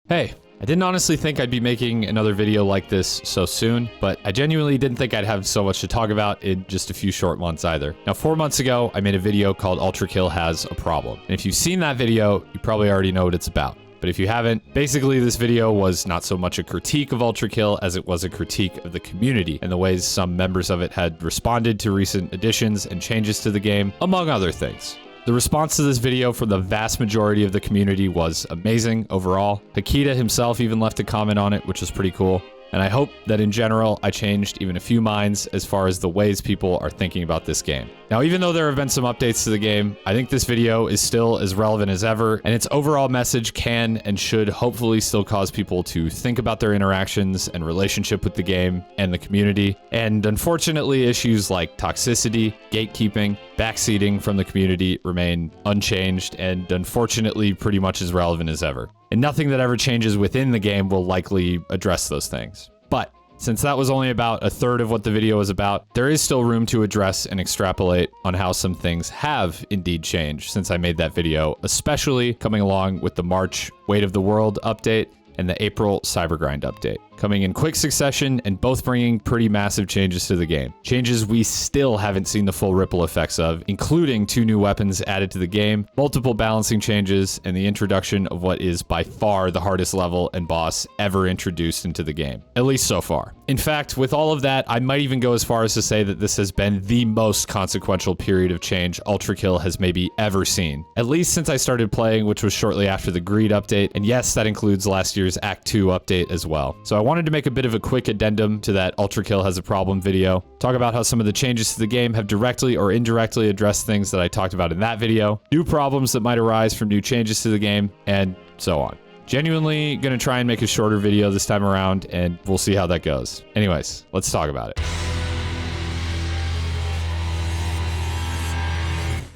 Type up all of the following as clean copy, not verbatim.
Hey, I didn't honestly think I'd be making another video like this so soon, but I genuinely didn't think I'd have so much to talk about in just a few short months either. Now, 4 months ago, I made a video called Ultrakill Has a Problem. And if you've seen that video, you probably already know what it's about. But if you haven't, basically this video was not so much a critique of Ultrakill as it was a critique of the community and the ways some members of it had responded to recent additions and changes to the game, among other things. The response to this video from the vast majority of the community was amazing overall. Hakita himself even left a comment on it, which was pretty cool. And I hope that in general, I changed even a few minds as far as the ways people are thinking about this game. Now, even though there have been some updates to the game, I think this video is still as relevant as ever, and its overall message can and should hopefully still cause people to think about their interactions and relationship with the game and the community. And unfortunately, issues like toxicity, gatekeeping, backseating from the community remain unchanged and unfortunately pretty much as relevant as ever. And nothing that ever changes within the game will likely address those things. But since that was only about a third of what the video was about, there is still room to address and extrapolate on how some things have indeed changed since I made that video, especially coming along with the March Weight of the World update and the April Cybergrind update, coming in quick succession and both bringing pretty massive changes to the game. Changes we still haven't seen the full ripple effects of, including 2 new weapons added to the game, multiple balancing changes, and the introduction of what is by far the hardest level and boss ever introduced into the game, at least so far. In fact, with all of that, I might even go as far as to say that this has been the most consequential period of change Ultrakill has maybe ever seen, at least since I started playing, which was shortly after the Greed update, and yes, that includes last year's Act 2 update as well. So I wanted to make a bit of a quick addendum to that Ultrakill Has a Problem video, talk about how some of the changes to the game have directly or indirectly addressed things that I talked about in that video, new problems that might arise from new changes to the game, and so on. Genuinely gonna try and make a shorter video this time around, and we'll see how that goes. Anyways, let's talk about it.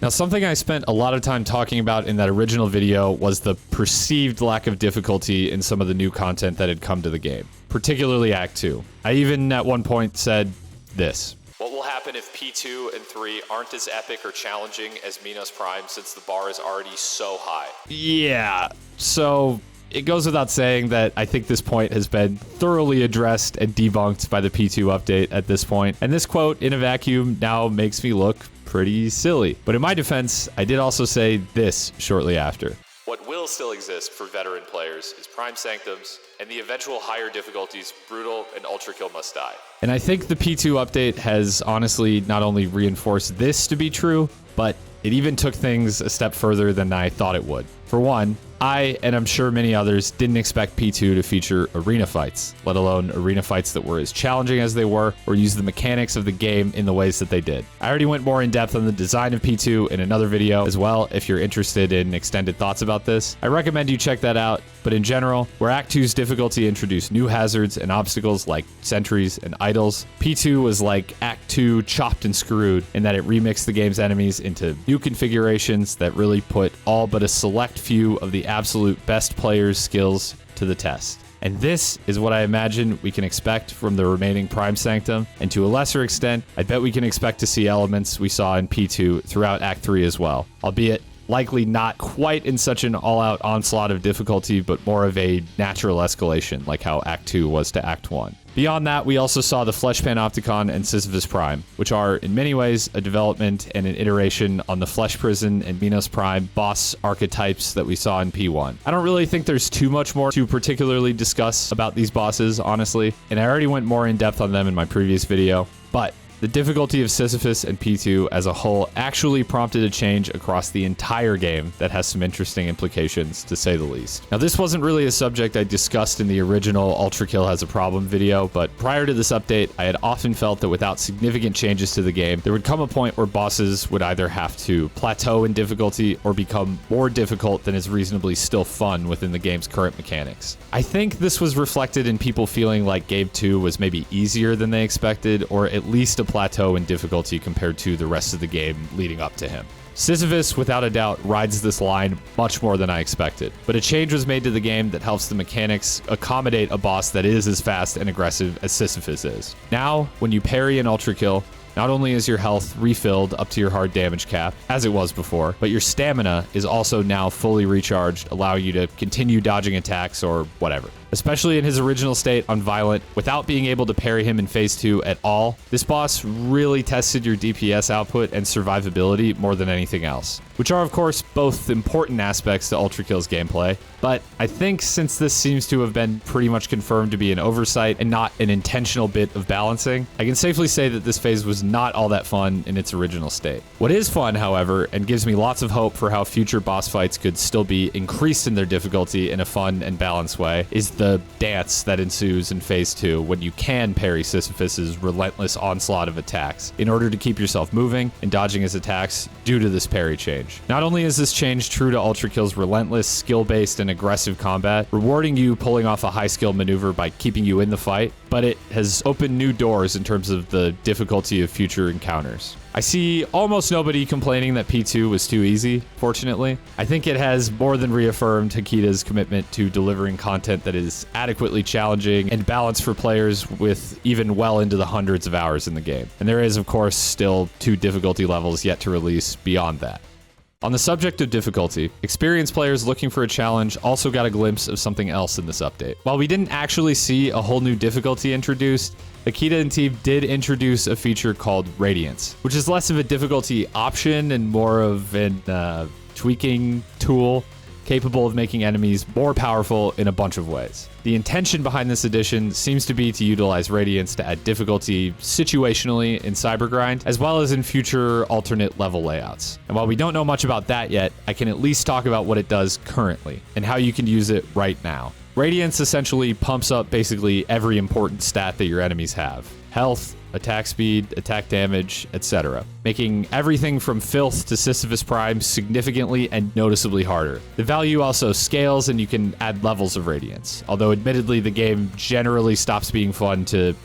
Now, something I spent a lot of time talking about in that original video was the perceived lack of difficulty in some of the new content that had come to the game, particularly Act 2. I even at one point said this: "What will happen if P2 and 3 aren't as epic or challenging as Minos Prime since the bar is already so high?" Yeah, so it goes without saying that I think this point has been thoroughly addressed and debunked by the P2 update at this point, and this quote in a vacuum now makes me look pretty silly. But in my defense, I did also say this shortly after: "What will still exist for veteran players is Prime Sanctums, and the eventual higher difficulties, Brutal and Ultrakill must die." And I think the P2 update has honestly not only reinforced this to be true, but it even took things a step further than I thought it would. For one, I, and I'm sure many others, didn't expect P2 to feature arena fights, let alone arena fights that were as challenging as they were, or use the mechanics of the game in the ways that they did. I already went more in depth on the design of P2 in another video as well. If you're interested in extended thoughts about this, I recommend you check that out. But in general, where Act 2's difficulty introduced new hazards and obstacles like sentries and idols, P2 was like Act 2 chopped and screwed in that it remixed the game's enemies into new configurations that really put all but a select few of the absolute best players' skills to the test. And this is what I imagine we can expect from the remaining Prime Sanctum, and to a lesser extent, I bet we can expect to see elements we saw in P2 throughout Act 3 as well, albeit likely not quite in such an all-out onslaught of difficulty, but more of a natural escalation like how Act 2 was to Act 1. Beyond that, we also saw the Flesh Panopticon and Sisyphus Prime, which are in many ways a development and an iteration on the Flesh Prison and Minos Prime boss archetypes that we saw in P1. I don't really think there's too much more to particularly discuss about these bosses, honestly, and I already went more in depth on them in my previous video, but the difficulty of Sisyphus and P2 as a whole actually prompted a change across the entire game that has some interesting implications, to say the least. Now, this wasn't really a subject I discussed in the original Ultrakill Has a Problem video, but prior to this update, I had often felt that without significant changes to the game, there would come a point where bosses would either have to plateau in difficulty or become more difficult than is reasonably still fun within the game's current mechanics. I think this was reflected in people feeling like Game 2 was maybe easier than they expected, or at least a plateau in difficulty compared to the rest of the game leading up to him. Sisyphus, without a doubt, rides this line much more than I expected, but a change was made to the game that helps the mechanics accommodate a boss that is as fast and aggressive as Sisyphus is. Now, when you parry an Ultrakill, Not only is your health refilled up to your hard damage cap, as it was before, but your stamina is also now fully recharged, allowing you to continue dodging attacks or whatever. Especially in his original state on Violent, without being able to parry him in Phase 2 at all, this boss really tested your DPS output and survivability more than anything else, which are of course both important aspects to Ultrakill's gameplay, but I think since this seems to have been pretty much confirmed to be an oversight and not an intentional bit of balancing, I can safely say that this phase was not all that fun in its original state. What is fun, however, and gives me lots of hope for how future boss fights could still be increased in their difficulty in a fun and balanced way, is the dance that ensues in Phase 2 when you can parry Sisyphus's relentless onslaught of attacks in order to keep yourself moving and dodging his attacks due to this parry change. Not only is this change true to Ultrakill's relentless, skill-based, and aggressive combat, rewarding you pulling off a high-skill maneuver by keeping you in the fight, but it has opened new doors in terms of the difficulty of future encounters. I see almost nobody complaining that P2 was too easy, fortunately. I think it has more than reaffirmed Hakita's commitment to delivering content that is adequately challenging and balanced for players with even well into the hundreds of hours in the game. And there is, of course, still 2 difficulty levels yet to release beyond that. On the subject of difficulty, experienced players looking for a challenge also got a glimpse of something else in this update. While we didn't actually see a whole new difficulty introduced, Akita and team did introduce a feature called Radiance, which is less of a difficulty option and more of an tweaking tool capable of making enemies more powerful in a bunch of ways. The intention behind this addition seems to be to utilize Radiance to add difficulty situationally in Cybergrind, as well as in future alternate level layouts. And while we don't know much about that yet, I can at least talk about what it does currently and how you can use it right now. Radiance essentially pumps up basically every important stat that your enemies have: health, attack speed, attack damage, etc., making everything from Filth to Sisyphus Prime significantly and noticeably harder. The value also scales and you can add levels of Radiance, although admittedly the game generally stops being fun to,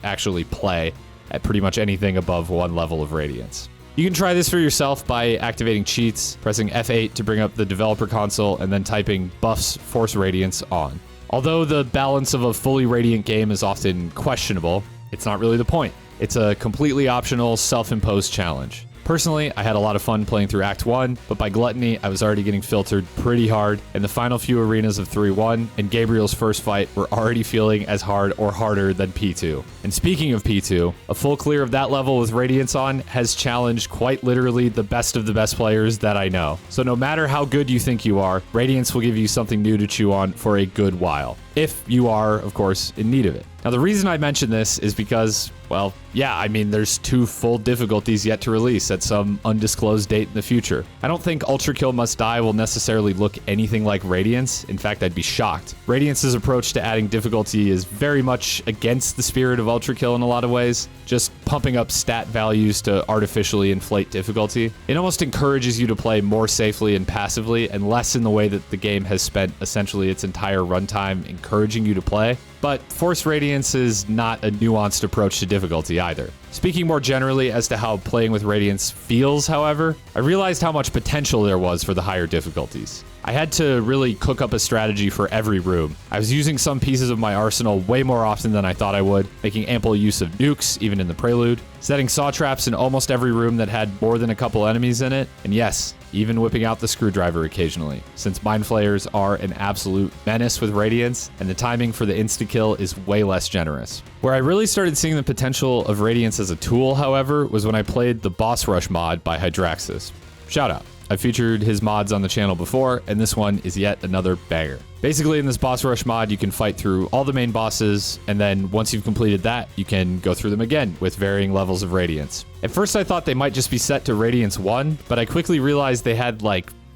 actually play at pretty much anything above 1 level of Radiance. You can try this for yourself by activating cheats, pressing F8 to bring up the developer console, and then typing buffs force Radiance on. Although the balance of a fully Radiant game is often questionable, it's not really the point. It's a completely optional, self-imposed challenge. Personally, I had a lot of fun playing through Act 1, but by gluttony, I was already getting filtered pretty hard, and the final few arenas of 3-1 and Gabriel's first fight were already feeling as hard or harder than P2. And speaking of P2, a full clear of that level with Radiance on has challenged quite literally the best of the best players that I know. So no matter how good you think you are, Radiance will give you something new to chew on for a good while, if you are, of course, in need of it. Now, the reason I mention this is because, well, yeah, there's 2 full difficulties yet to release at some undisclosed date in the future. I don't think Ultrakill Must Die will necessarily look anything like Radiance. In fact, I'd be shocked. Radiance's approach to adding difficulty is very much against the spirit of Ultrakill in a lot of ways, just pumping up stat values to artificially inflate difficulty. It almost encourages you to play more safely and passively, and less in the way that the game has spent essentially its entire runtime encouraging you to play. But Force Radiance is not a nuanced approach to difficulty either. Speaking more generally as to how playing with Radiance feels, however, I realized how much potential there was for the higher difficulties. I had to really cook up a strategy for every room. I was using some pieces of my arsenal way more often than I thought I would, making ample use of nukes, even in the prelude, setting saw traps in almost every room that had more than a couple enemies in it, and yes, even whipping out the screwdriver occasionally, since Mind Flayers are an absolute menace with Radiance, and the timing for the insta-kill is way less generous. Where I really started seeing the potential of Radiance as a tool, however, was when I played the Boss Rush mod by Hydraxis. Shout out. I've featured his mods on the channel before, and this one is yet another banger. Basically, in this Boss Rush mod, you can fight through all the main bosses, and then once you've completed that, you can go through them again with varying levels of Radiance. At first, I thought they might just be set to Radiance 1, but I quickly realized they had,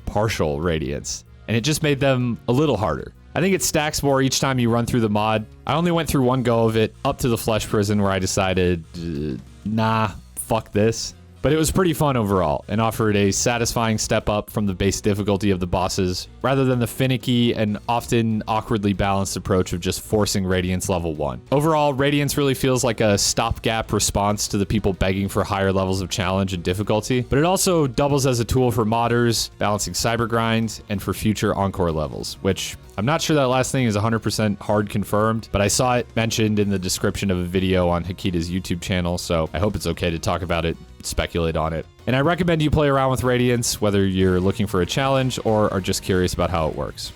partial Radiance, and it just made them a little harder. I think it stacks more each time you run through the mod. I only went through one go of it, up to the Flesh Prison, where I decided, nah, fuck this. But it was pretty fun overall and offered a satisfying step up from the base difficulty of the bosses, rather than the finicky and often awkwardly balanced approach of just forcing Radiance level 1. Overall, Radiance really feels like a stopgap response to the people begging for higher levels of challenge and difficulty, but it also doubles as a tool for modders, balancing cyber grind, and for future Encore levels, which I'm not sure that last thing is 100% hard confirmed, but I saw it mentioned in the description of a video on Hakita's YouTube channel, so I hope it's okay to talk about it, speculate on it. And I recommend you play around with Radiance, whether you're looking for a challenge or are just curious about how it works.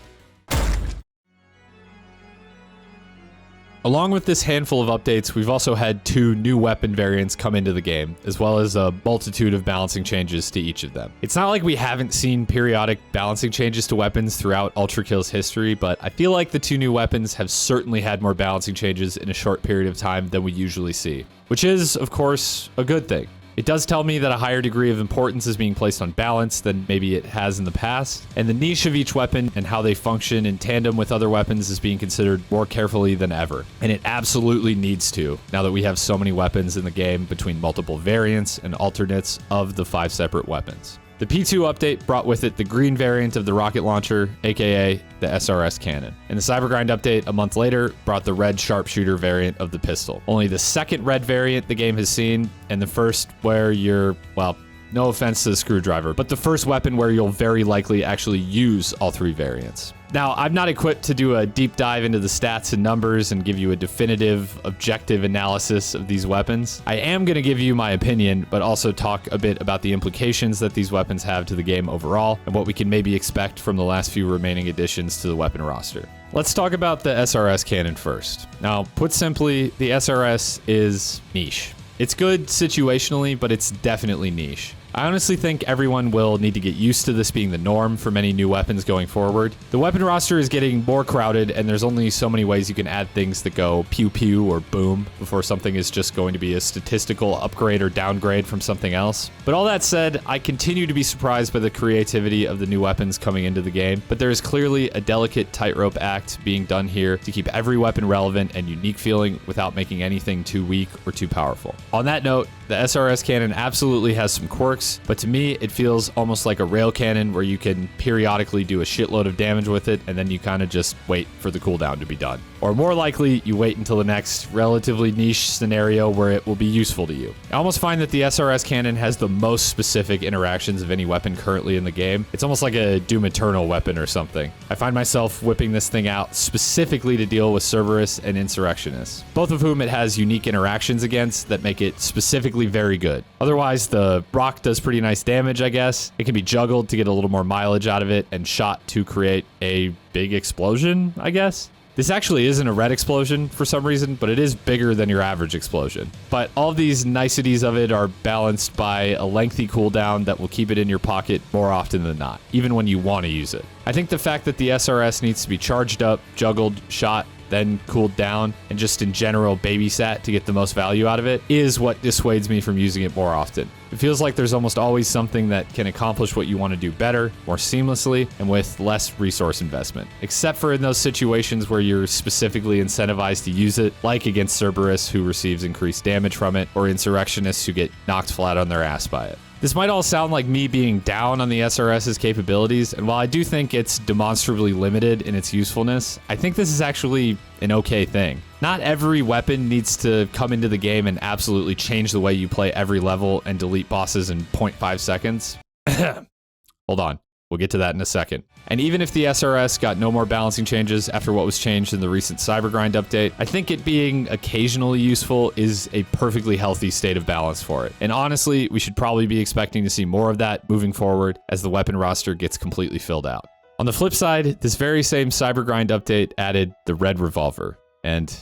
Along with this handful of updates, we've also had 2 new weapon variants come into the game, as well as a multitude of balancing changes to each of them. It's not like we haven't seen periodic balancing changes to weapons throughout Ultrakill's history, but I feel like the 2 new weapons have certainly had more balancing changes in a short period of time than we usually see, which is, of course, a good thing. It does tell me that a higher degree of importance is being placed on balance than maybe it has in the past, and the niche of each weapon and how they function in tandem with other weapons is being considered more carefully than ever. And it absolutely needs to, now that we have so many weapons in the game between multiple variants and alternates of the 5 separate weapons. The P2 update brought with it the green variant of the rocket launcher, aka the SRS cannon. And the Cybergrind update a month later brought the red sharpshooter variant of the pistol. Only the second red variant the game has seen, and the first where you're, well, no offense to the screwdriver, but the first weapon where you'll very likely actually use all 3 variants. Now, I'm not equipped to do a deep dive into the stats and numbers and give you a definitive, objective analysis of these weapons. I am going to give you my opinion, but also talk a bit about the implications that these weapons have to the game overall, and what we can maybe expect from the last few remaining additions to the weapon roster. Let's talk about the SRS cannon first. Now, put simply, the SRS is niche. It's good situationally, but it's definitely niche. I honestly think everyone will need to get used to this being the norm for many new weapons going forward. The weapon roster is getting more crowded, and there's only so many ways you can add things that go pew pew or boom before something is just going to be a statistical upgrade or downgrade from something else. But all that said, I continue to be surprised by the creativity of the new weapons coming into the game, but there is clearly a delicate tightrope act being done here to keep every weapon relevant and unique feeling without making anything too weak or too powerful. On that note, the SRS cannon absolutely has some quirks, but to me, it feels almost like a rail cannon where you can periodically do a shitload of damage with it, and then you kind of just wait for the cooldown to be done. Or more likely, you wait until the next relatively niche scenario where it will be useful to you. I almost find that the SRS cannon has the most specific interactions of any weapon currently in the game. It's almost like a Doom Eternal weapon or something. I find myself whipping this thing out specifically to deal with Cerberus and Insurrectionists, both of whom it has unique interactions against that make it specifically very good. Otherwise, the rock does pretty nice damage, I guess. It can be juggled to get a little more mileage out of it and shot to create a big explosion, I guess. This actually isn't a red explosion for some reason, but it is bigger than your average explosion. But all of these niceties of it are balanced by a lengthy cooldown that will keep it in your pocket more often than not, even when you want to use it. I think the fact that the SRS needs to be charged up, juggled, shot, then cooled down, and just in general babysat to get the most value out of it is what dissuades me from using it more often. It feels like there's almost always something that can accomplish what you want to do better, more seamlessly, and with less resource investment. Except for in those situations where you're specifically incentivized to use it, like against Cerberus, who receives increased damage from it, or Insurrectionists who get knocked flat on their ass by it. This might all sound like me being down on the SRS's capabilities, and while I do think it's demonstrably limited in its usefulness, I think this is actually an okay thing. Not every weapon needs to come into the game and absolutely change the way you play every level and delete bosses in 0.5 seconds. Hold on, we'll get to that in a second. And even if the SRS got no more balancing changes after what was changed in the recent Cybergrind update, I think it being occasionally useful is a perfectly healthy state of balance for it. And honestly, we should probably be expecting to see more of that moving forward as the weapon roster gets completely filled out. On the flip side, this very same Cybergrind update added the red revolver. And,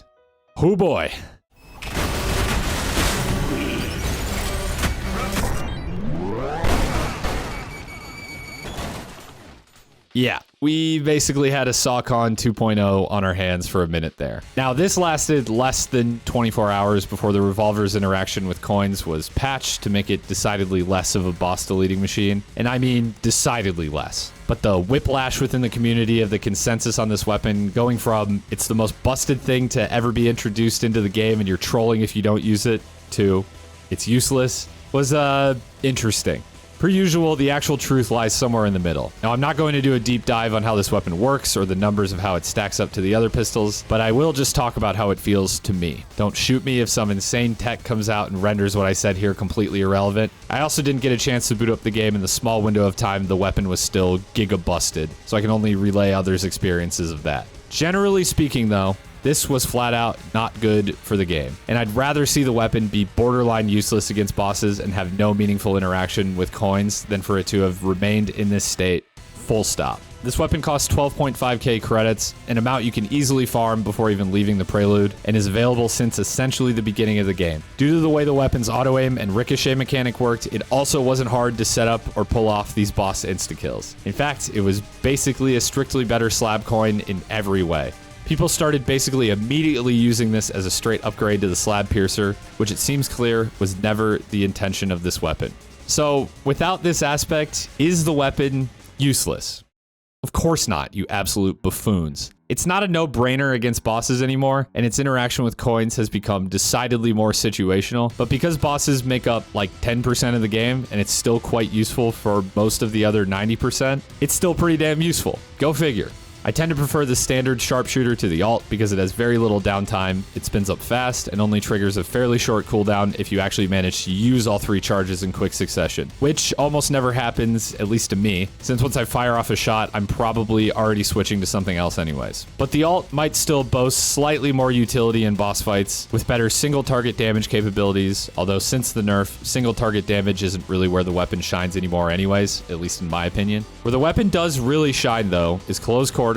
oh boy. Yeah, we basically had a SawCon 2.0 on our hands for a minute there. Now, this lasted less than 24 hours before the revolver's interaction with coins was patched to make it decidedly less of a boss deleting machine. And I mean decidedly less. But the whiplash within the community of the consensus on this weapon, going from it's the most busted thing to ever be introduced into the game and you're trolling if you don't use it, to it's useless, was interesting. Per usual, the actual truth lies somewhere in the middle. Now, I'm not going to do a deep dive on how this weapon works or the numbers of how it stacks up to the other pistols, but I will just talk about how it feels to me. Don't shoot me if some insane tech comes out and renders what I said here completely irrelevant. I also didn't get a chance to boot up the game in the small window of time the weapon was still giga busted, so I can only relay others' experiences of that. Generally speaking, though, this was flat out not good for the game, and I'd rather see the weapon be borderline useless against bosses and have no meaningful interaction with coins than for it to have remained in this state, full stop. This weapon costs 12.5k credits, an amount you can easily farm before even leaving the prelude, and is available since essentially the beginning of the game. Due to the way the weapon's auto-aim and ricochet mechanic worked, it also wasn't hard to set up or pull off these boss insta-kills. In fact, it was basically a strictly better slab coin in every way. People started basically immediately using this as a straight upgrade to the slab piercer, which it seems clear was never the intention of this weapon. So, without this aspect, is the weapon useless? Of course not, you absolute buffoons. It's not a no-brainer against bosses anymore, and its interaction with coins has become decidedly more situational, but because bosses make up like 10% of the game, and it's still quite useful for most of the other 90%, it's still pretty damn useful. Go figure. I tend to prefer the standard sharpshooter to the alt because it has very little downtime, it spins up fast, and only triggers a fairly short cooldown if you actually manage to use all 3 charges in quick succession, which almost never happens, at least to me, since once I fire off a shot, I'm probably already switching to something else anyways. But the alt might still boast slightly more utility in boss fights, with better single target damage capabilities, although since the nerf, single target damage isn't really where the weapon shines anymore anyways, at least in my opinion. Where the weapon does really shine though, is close quarters,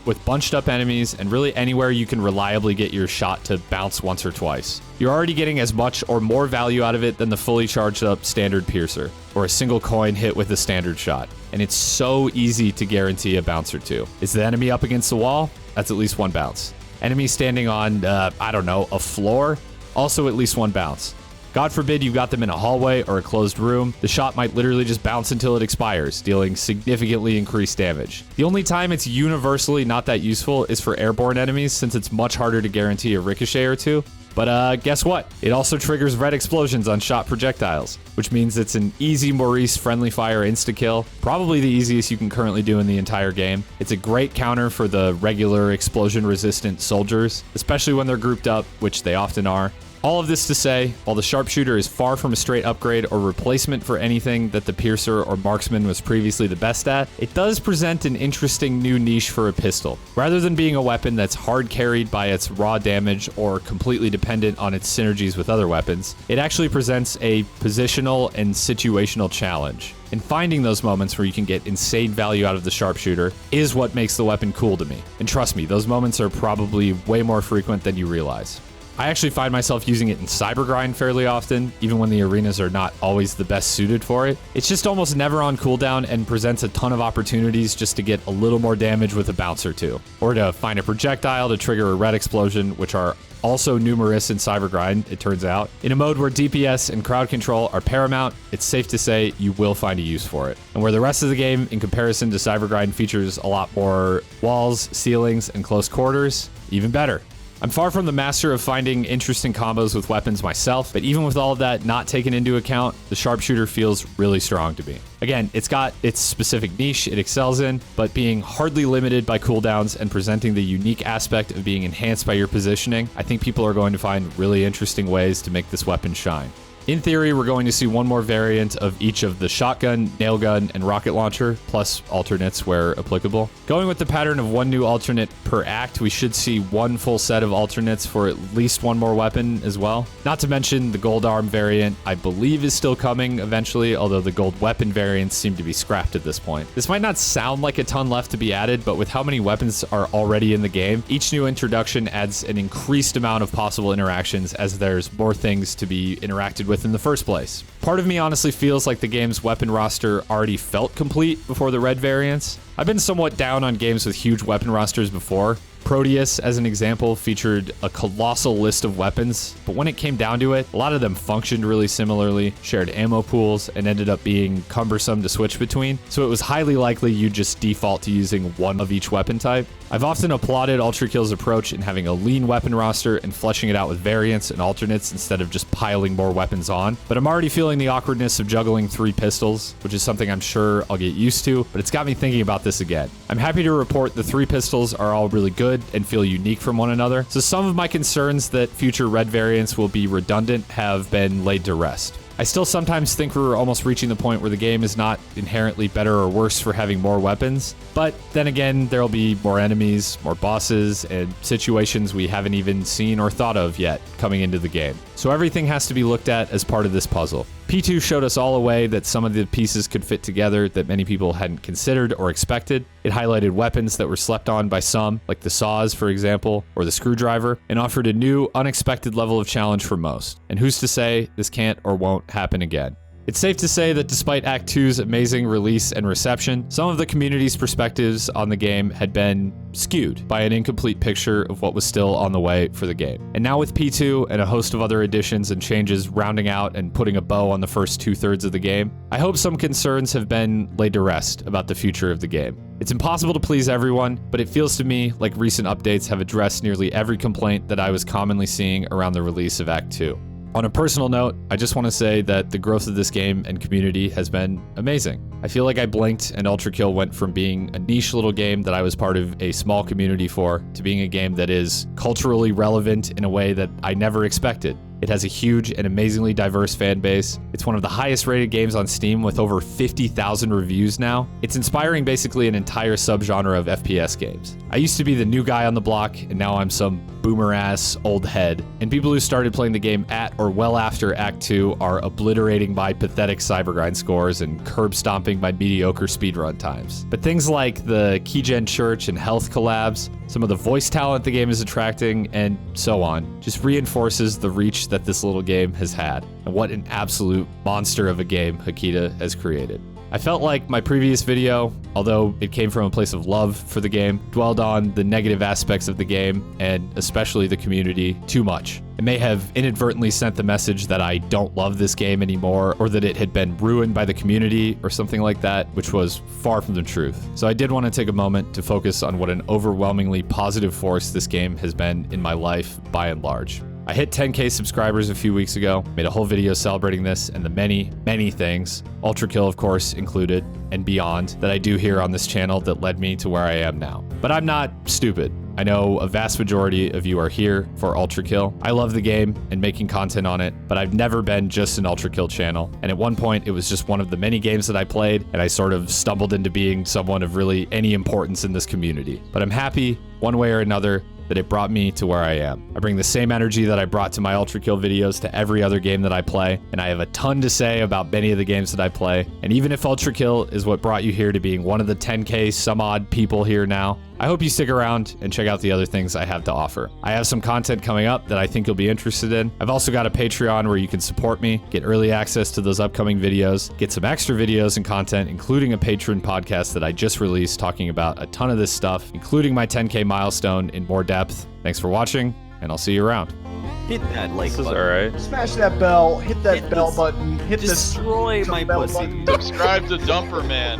with bunched up enemies, and really anywhere you can reliably get your shot to bounce once or twice. You're already getting as much or more value out of it than the fully charged up standard piercer, or a single coin hit with a standard shot. And it's so easy to guarantee a bounce or two. Is the enemy up against the wall? That's at least 1 bounce. Enemy standing on, I don't know, a floor? Also at least 1 bounce. God forbid you got them in a hallway or a closed room, the shot might literally just bounce until it expires, dealing significantly increased damage. The only time it's universally not that useful is for airborne enemies, since it's much harder to guarantee a ricochet or two. But guess what? It also triggers red explosions on shot projectiles, which means it's an easy Maurice friendly fire insta-kill, probably the easiest you can currently do in the entire game. It's a great counter for the regular explosion-resistant soldiers, especially when they're grouped up, which they often are. All of this to say, while the sharpshooter is far from a straight upgrade or replacement for anything that the piercer or marksman was previously the best at, it does present an interesting new niche for a pistol. Rather than being a weapon that's hard carried by its raw damage or completely dependent on its synergies with other weapons, it actually presents a positional and situational challenge. And finding those moments where you can get insane value out of the sharpshooter is what makes the weapon cool to me. And trust me, those moments are probably way more frequent than you realize. I actually find myself using it in Cybergrind fairly often, even when the arenas are not always the best suited for it. It's just almost never on cooldown and presents a ton of opportunities just to get a little more damage with a bounce or two. Or to find a projectile to trigger a red explosion, which are also numerous in Cybergrind, it turns out. In a mode where DPS and crowd control are paramount, it's safe to say you will find a use for it. And where the rest of the game, in comparison to Cybergrind, features a lot more walls, ceilings, and close quarters, even better. I'm far from the master of finding interesting combos with weapons myself, but even with all of that not taken into account, the sharpshooter feels really strong to me. Again, it's got its specific niche it excels in, but being hardly limited by cooldowns and presenting the unique aspect of being enhanced by your positioning, I think people are going to find really interesting ways to make this weapon shine. In theory, we're going to see one more variant of each of the shotgun, nailgun, and rocket launcher, plus alternates where applicable. Going with the pattern of 1 new alternate per act, we should see 1 full set of alternates for at least 1 more weapon as well. Not to mention the gold arm variant, I believe is still coming eventually, although the gold weapon variants seem to be scrapped at this point. This might not sound like a ton left to be added, but with how many weapons are already in the game, each new introduction adds an increased amount of possible interactions as there's more things to be interacted with in the first place. Part of me honestly feels like the game's weapon roster already felt complete before the red variants. I've been somewhat down on games with huge weapon rosters before, Proteus, as an example, featured a colossal list of weapons, but when it came down to it, a lot of them functioned really similarly, shared ammo pools, and ended up being cumbersome to switch between, so it was highly likely you'd just default to using one of each weapon type. I've often applauded Ultrakill's approach in having a lean weapon roster and fleshing it out with variants and alternates instead of just piling more weapons on, but I'm already feeling the awkwardness of juggling 3 pistols, which is something I'm sure I'll get used to, but it's got me thinking about this again. I'm happy to report the 3 pistols are all really good and feel unique from one another, so some of my concerns that future red variants will be redundant have been laid to rest. I still sometimes think we're almost reaching the point where the game is not inherently better or worse for having more weapons, but then again, there'll be more enemies, more bosses, and situations we haven't even seen or thought of yet coming into the game. So everything has to be looked at as part of this puzzle. P2 showed us all a way that some of the pieces could fit together that many people hadn't considered or expected. It highlighted weapons that were slept on by some, like the saws, for example, or the screwdriver, and offered a new, unexpected level of challenge for most. And who's to say this can't or won't happen again? It's safe to say that despite Act 2's amazing release and reception, some of the community's perspectives on the game had been skewed by an incomplete picture of what was still on the way for the game. And now with P2 and a host of other additions and changes rounding out and putting a bow on the first 2/3 of the game, I hope some concerns have been laid to rest about the future of the game. It's impossible to please everyone, but it feels to me like recent updates have addressed nearly every complaint that I was commonly seeing around the release of Act 2. On a personal note, I just want to say that the growth of this game and community has been amazing. I feel like I blinked and Ultrakill went from being a niche little game that I was part of a small community for to being a game that is culturally relevant in a way that I never expected. It has a huge and amazingly diverse fan base. It's one of the highest rated games on Steam with over 50,000 reviews now. It's inspiring basically an entire subgenre of FPS games. I used to be the new guy on the block, and now I'm some boomer-ass old head. And people who started playing the game at or well after Act 2 are obliterating my pathetic cybergrind scores and curb-stomping my mediocre speedrun times. But things like the Keygen Church and health collabs, some of the voice talent the game is attracting, and so on, just reinforces the reach that this little game has had, and what an absolute monster of a game Hakita has created. I felt like my previous video, although it came from a place of love for the game, dwelled on the negative aspects of the game, and especially the community, too much. It may have inadvertently sent the message that I don't love this game anymore, or that it had been ruined by the community, or something like that, which was far from the truth. So I did want to take a moment to focus on what an overwhelmingly positive force this game has been in my life, by and large. I hit 10K subscribers a few weeks ago, made a whole video celebrating this and the many, many things, Ultrakill of course included, and beyond, that I do here on this channel that led me to where I am now. But I'm not stupid. I know a vast majority of you are here for Ultrakill. I love the game and making content on it, but I've never been just an Ultrakill channel. And at one point, it was just one of the many games that I played, and I sort of stumbled into being someone of really any importance in this community. But I'm happy, one way or another, that it brought me to where I am. I bring the same energy that I brought to my Ultrakill videos to every other game that I play, and I have a ton to say about many of the games that I play. And even if Ultrakill is what brought you here to being one of the 10K some odd people here now, I hope you stick around and check out the other things I have to offer. I have some content coming up that I think you'll be interested in. I've also got a Patreon where you can support me, get early access to those upcoming videos, get some extra videos and content, including a patron podcast that I just released talking about a ton of this stuff, including my 10K milestone in more depth. Thanks for watching, and I'll see you around. Hit that like button. Alright. Smash that bell, hit that bell button, hit Destroy the my bell pussy. button. Subscribe to Dumper Man.